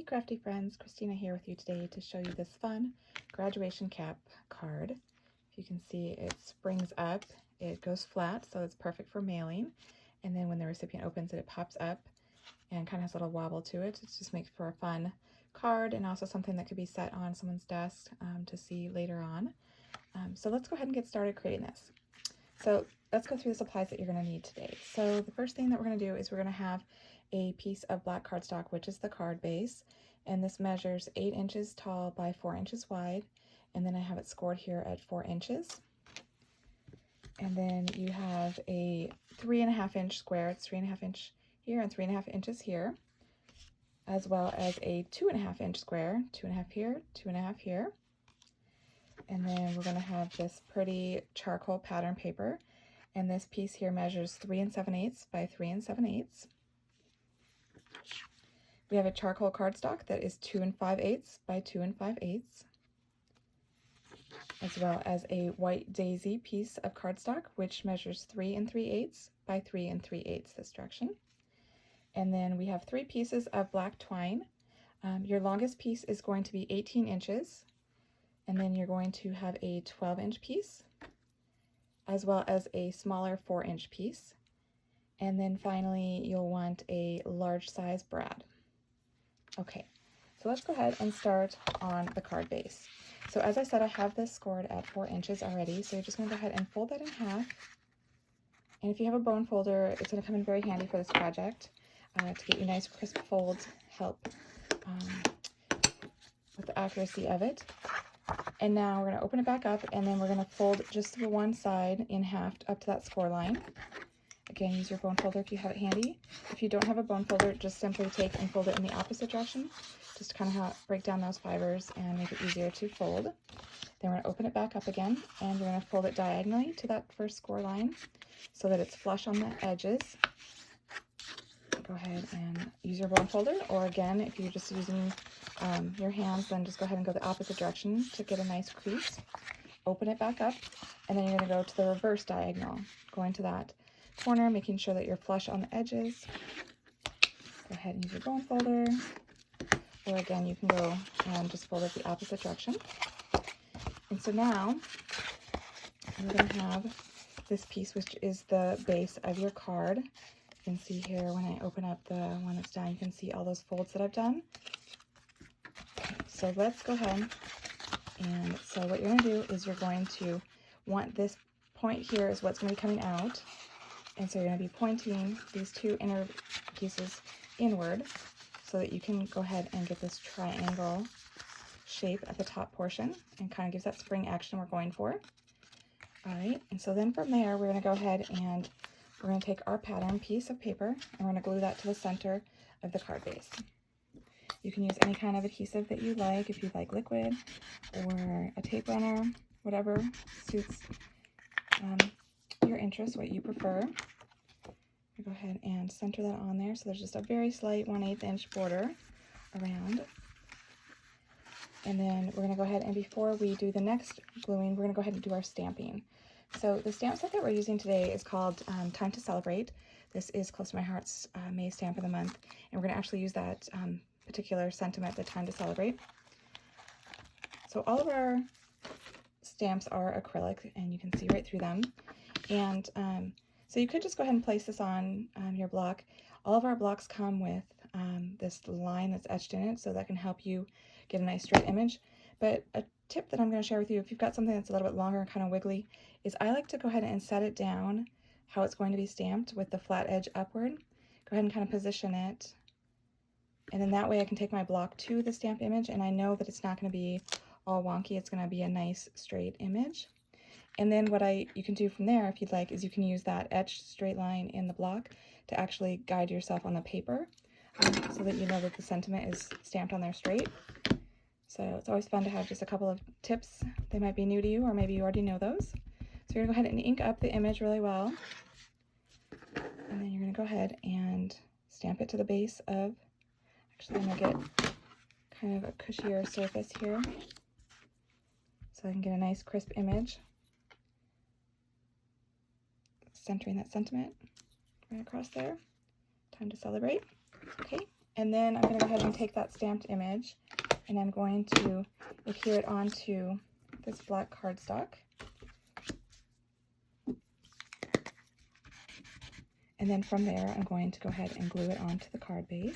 crafty friends, Christina here with you today to show you this fun graduation cap card. If you can see, it springs up, it goes flat, so it's perfect for mailing, and then when the recipient opens it, it pops up and kind of has a little wobble to it. It just makes for a fun card and also something that could be set on someone's desk to see later on. So let's go ahead and get started creating this. So let's go through the supplies that you're going to need today. So the first thing that we're going to do is we're going to have a piece of black cardstock, which is the card base, and this measures 8 inches tall by 4 inches wide, and then I have it scored here at 4 inches. And then you have a 3.5 inch square. It's 3.5 inch here and 3.5 inches here, as well as a 2.5 inch square, 2.5 here, 2.5 here. And then we're going to have this pretty charcoal pattern paper, and this piece here measures 3 7/8 by 3 7/8. We have a charcoal cardstock that is 2 5/8 by 2 5/8, as well as a white daisy piece of cardstock which measures 3 3/8 by 3 3/8 this direction. And then we have 3 pieces of black twine. Your longest piece is going to be 18 inches. And then you're going to have a 12-inch piece, as well as a smaller 4-inch piece. And then finally, you'll want a large size brad. Okay, so let's go ahead and start on the card base. So as I said, I have this scored at 4 inches already. So you're just gonna go ahead and fold that in half. And if you have a bone folder, it's gonna come in very handy for this project to get you nice crisp folds, help with the accuracy of it. And now we're going to open it back up, and then we're going to fold just the one side in half up to that score line. Again, use your bone folder if you have it handy. If you don't have a bone folder, just simply take and fold it in the opposite direction, just to kind of break down those fibers and make it easier to fold. Then we're going to open it back up again, and we're going to fold it diagonally to that first score line so that it's flush on the edges. Go ahead and use your bone folder, or again, if you're just using your hands, then just go ahead and go the opposite direction to get a nice crease. Open it back up, and then you're going to go to the reverse diagonal, going to that corner, making sure that you're flush on the edges. Go ahead and use your bone folder, or again, you can go and just fold it the opposite direction. And so now we're going to have this piece, which is the base of your card. You can see here when I open up the one that's done, you can see all those folds that I've done. So let's go ahead, and so what you're going to do is you're going to want this point here is what's going to be coming out, and so you're going to be pointing these two inner pieces inward so that you can go ahead and get this triangle shape at the top portion, and kind of gives that spring action we're going for. All right, and so then from there we're going to go ahead and we're going to take our pattern piece of paper and we're going to glue that to the center of the card base. You can use any kind of adhesive that you like, if you like liquid or a tape runner, whatever suits your interest, what you prefer. Go ahead and center that on there. So there's just a very slight 1/8 inch border around. And then we're going to go ahead and before we do the next gluing, we're going to go ahead and do our stamping. So the stamp set that we're using today is called Time to Celebrate. This is close to my heart's May stamp of the month, and we're going to actually use that particular sentiment, the Time to Celebrate. So all of our stamps are acrylic, and you can see right through them. And so you could just go ahead and place this on your block. All of our blocks come with this line that's etched in it, so that can help you get a nice straight image. But a tip that I'm going to share with you, if you've got something that's a little bit longer and kind of wiggly, is I like to go ahead and set it down how it's going to be stamped with the flat edge upward. Go ahead and kind of position it, and then that way I can take my block to the stamp image, and I know that it's not going to be all wonky. It's going to be a nice straight image. And then what you can do from there, if you'd like, is you can use that etched straight line in the block to actually guide yourself on the paper so that you know that the sentiment is stamped on there straight. So it's always fun to have just a couple of tips. They might be new to you, or maybe you already know those. So you're going to go ahead and ink up the image really well. And then you're going to go ahead and stamp it to the base of, actually I'm going to get kind of a cushier surface here so I can get a nice crisp image. Centering that sentiment right across there. Time to Celebrate. Okay, And then I'm going to go ahead and take that stamped image and I'm going to adhere it onto this black cardstock. And then from there, I'm going to go ahead and glue it onto the card base.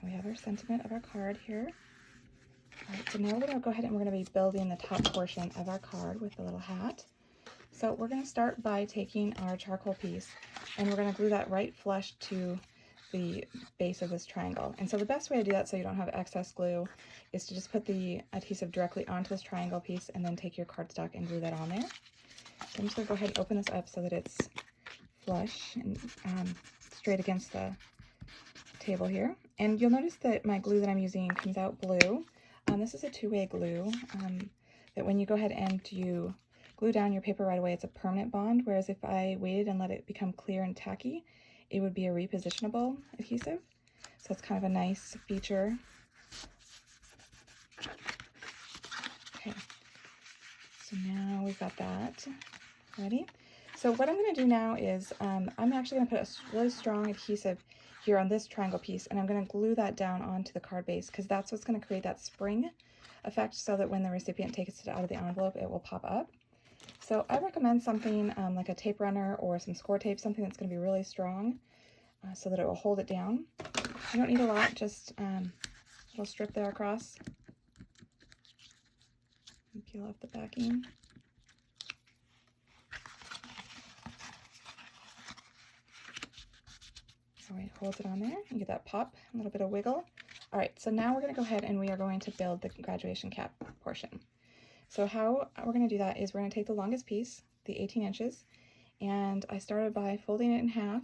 We have our sentiment of our card here. All right, so now we're going to go ahead and we're going to be building the top portion of our card with the little hat. So we're going to start by taking our charcoal piece and we're going to glue that right flush to the base of this triangle. And so the best way to do that so you don't have excess glue is to just put the adhesive directly onto this triangle piece and then take your cardstock and glue that on there. So I'm just going to go ahead and open this up so that it's flush and straight against the table here. And you'll notice that my glue that I'm using comes out blue. This is a two-way glue that when you go ahead and you glue down your paper right away, it's a permanent bond, whereas if I waited and let it become clear and tacky, it would be a repositionable adhesive. So it's kind of a nice feature. Okay, so now we've got that ready. So what I'm going to do now is I'm actually going to put a really strong adhesive here on this triangle piece, and I'm going to glue that down onto the card base because that's what's going to create that spring effect so that when the recipient takes it out of the envelope, it will pop up. So I recommend something like a tape runner or some score tape, something that's going to be really strong so that it will hold it down. You don't need a lot, just a little strip there across. And peel off the backing. So it holds it on there. You get that pop, a little bit of wiggle. All right, so now we're going to go ahead and we are going to build the graduation cap portion. So how we're going to do that is we're going to take the longest piece, the 18 inches, and I started by folding it in half,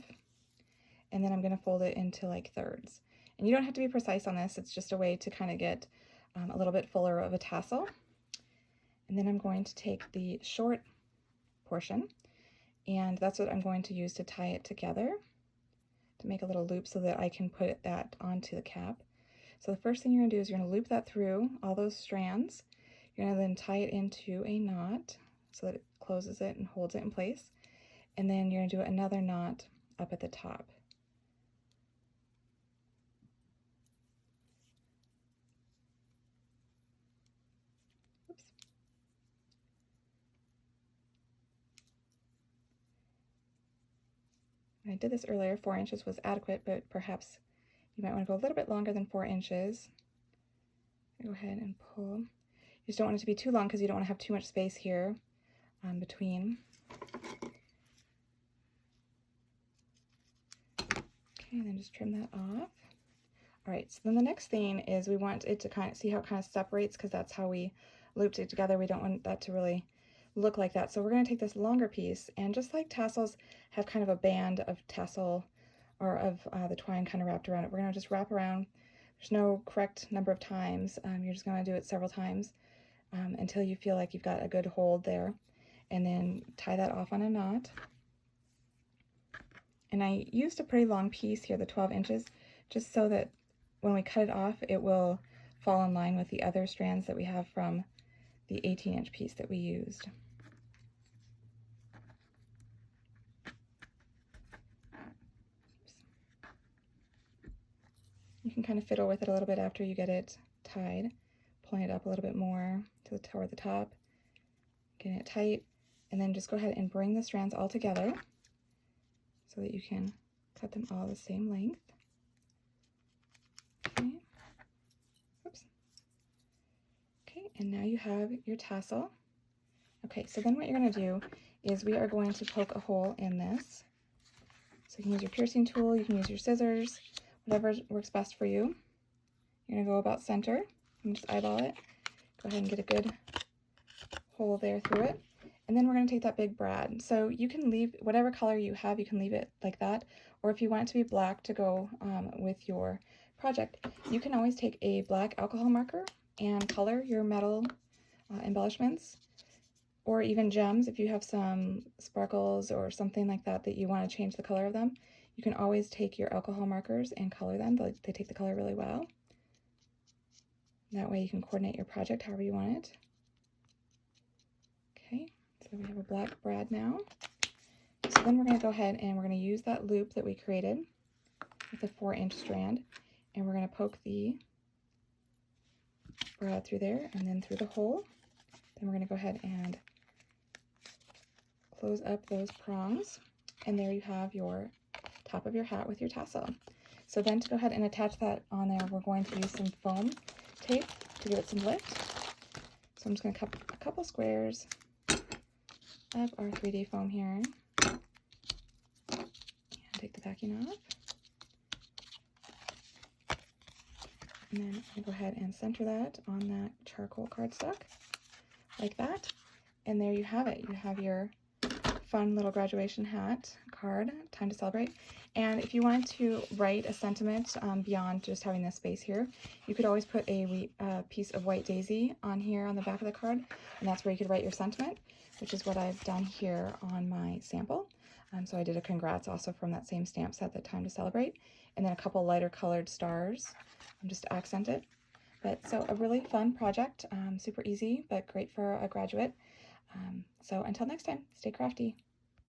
and then I'm going to fold it into like thirds. And you don't have to be precise on this, it's just a way to kind of get a little bit fuller of a tassel. And then I'm going to take the short portion, and that's what I'm going to use to tie it together, to make a little loop so that I can put that onto the cap. So the first thing you're going to do is you're going to loop that through all those strands. You're going to then tie it into a knot so that it closes it and holds it in place. And then you're going to do another knot up at the top. Oops. When I did this earlier, 4 inches was adequate, but perhaps you might want to go a little bit longer than 4 inches. Go ahead and pull. You just don't want it to be too long because you don't want to have too much space here between. Okay, and then just trim that off. All right, so then the next thing is we want it to kind of see how it kind of separates because that's how we looped it together. We don't want that to really look like that. So we're going to take this longer piece, and just like tassels have kind of a band of tassel or of the twine kind of wrapped around it, we're going to just wrap around. There's no correct number of times. You're just going to do it several times until you feel like you've got a good hold there, and then tie that off on a knot. And I used a pretty long piece here, the 12 inches, just so that when we cut it off, it will fall in line with the other strands that we have from the 18-inch piece that we used. You can kind of fiddle with it a little bit after you get it tied, pulling it up a little bit more toward the top, getting it tight, and then just go ahead and bring the strands all together so that you can cut them all the same length. Okay. Oops. Okay, and now you have your tassel. Okay, so then what you're going to do is we are going to poke a hole in this. So you can use your piercing tool, you can use your scissors, whatever works best for you. You're going to go about center and just eyeball it. Go ahead and get a good hole there through it. And then we're going to take that big brad. So you can leave whatever color you have, you can leave it like that. Or if you want it to be black to go with your project, you can always take a black alcohol marker and color your metal embellishments. or even gems. If you have some sparkles or something like that that you want to change the color of them, you can always take your alcohol markers and color them. They take the color really well. That way you can coordinate your project however you want it. Okay, so we have a black brad now. So then we're going to go ahead and we're going to use that loop that we created with a 4-inch strand, and we're going to poke the brad through there and then through the hole. Then we're going to go ahead and close up those prongs, and there you have your top of your hat with your tassel. So then to go ahead and attach that on there, we're going to use some foam tape to give it some lift. So I'm just going to cut a couple squares of our 3D foam here and take the backing off. And then I'm going to go ahead and center that on that charcoal cardstock like that. And there you have it. You have your fun little graduation hat card, Time to Celebrate. And if you wanted to write a sentiment beyond just having this space here, you could always put a piece of white daisy on here on the back of the card, and that's where you could write your sentiment, which is what I've done here on my sample. So I did a congrats also from that same stamp set, that Time to Celebrate, and then a couple lighter colored stars just to accent it. But so a really fun project, super easy, but great for a graduate. So until next time, stay crafty.